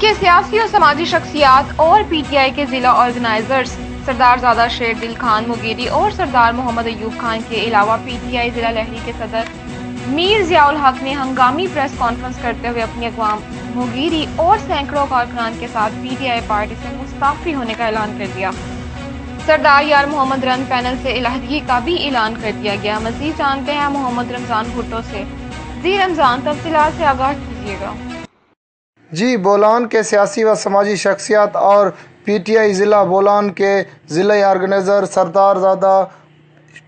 کے سیاسی و سماجی شخصیات اور پی ٹی آئی کے ضلع آرگنائزرز سردار زادہ شیر دل خان مغیری اور سردار محمد ایوب خان کے علاوہ پی ٹی آئی ضلع لہری کے صدر میر ضیاء الحق نے ہنگامی پریس کانفرنس کرتے ہوئے اپنی اقوام مغیری اور سینکڑوں کارکنان کے ساتھ پی ٹی آئی پارٹی سے مستعفی ہونے کا اعلان کر دیا۔ سردار یار محمد رند پینل سے علیحدگی کا بھی اعلان کر دیا گیا۔ مزید جانتے ہیں محمد رمضان بھٹو سے۔ جی رمضان، تفصیلات سے آگاہ کیجیے گا۔ جی، بولان کے سیاسی و سماجی شخصیات اور پی ٹی آئی ضلع بولان کے ضلعی آرگنائزر سردار زادہ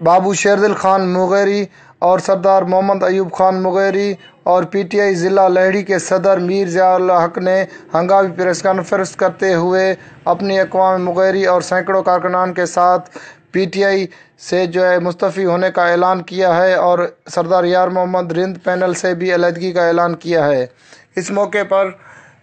بابو شیردل خان مغیری اور سردار محمد ایوب خان مغیری اور پی ٹی آئی ضلع لہری کے صدر میر ضیاء الحق نے ہنگامی پریس کانفرنس کرتے ہوئے اپنی اقوام مغیری اور سینکڑوں کارکنان کے ساتھ پی ٹی آئی سے مستعفی ہونے کا اعلان کیا ہے اور سردار یار محمد رند پینل سے بھی علیحدگی کا اعلان کیا ہے۔ اس موقع پر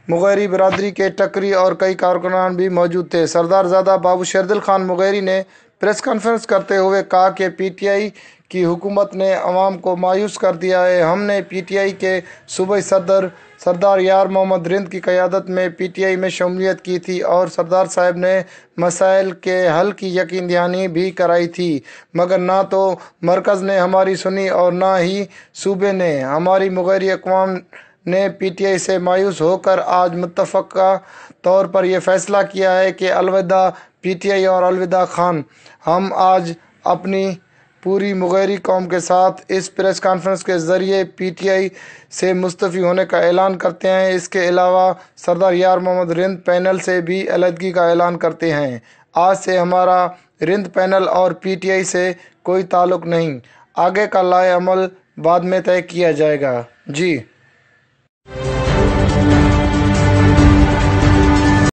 مغیری برادری کے ٹکری اور کئی کارکنان بھی موجود تھے۔ سردار زادہ بابو شیردل خان مغیری نے پریس کانفرنس کرتے ہوئے کہا کہ پی ٹی آئی کی حکومت نے عوام کو مایوس کر دیا ہے۔ ہم نے پی ٹی آئی کے صوبائی صدر سردار یار محمد رند کی قیادت میں پی ٹی آئی میں شمولیت کی تھی اور سردار صاحب نے مسائل کے حل کی یقین دہانی بھی کرائی تھی، مگر نہ تو مرکز نے ہماری سنی اور نہ ہی صوبے نے۔ ہماری مغیری اقوام نے پی ٹی آئی سے مایوس ہو کر آج متفقہ طور پر یہ فیصلہ کیا ہے کہ الوداع پی ٹی آئی اور الوداع خان۔ ہم آج اپنی پوری مغیری قوم کے ساتھ اس پریس کانفرنس کے ذریعے پی ٹی آئی سے مستعفی ہونے کا اعلان کرتے ہیں۔ اس کے علاوہ سردار یار محمد رند پینل سے بھی علیحدگی کا اعلان کرتے ہیں۔ آج سے ہمارا رند پینل اور پی ٹی آئی سے کوئی تعلق نہیں، آگے کا لائحہ عمل بعد میں طے کیا جائے گا۔ جی۔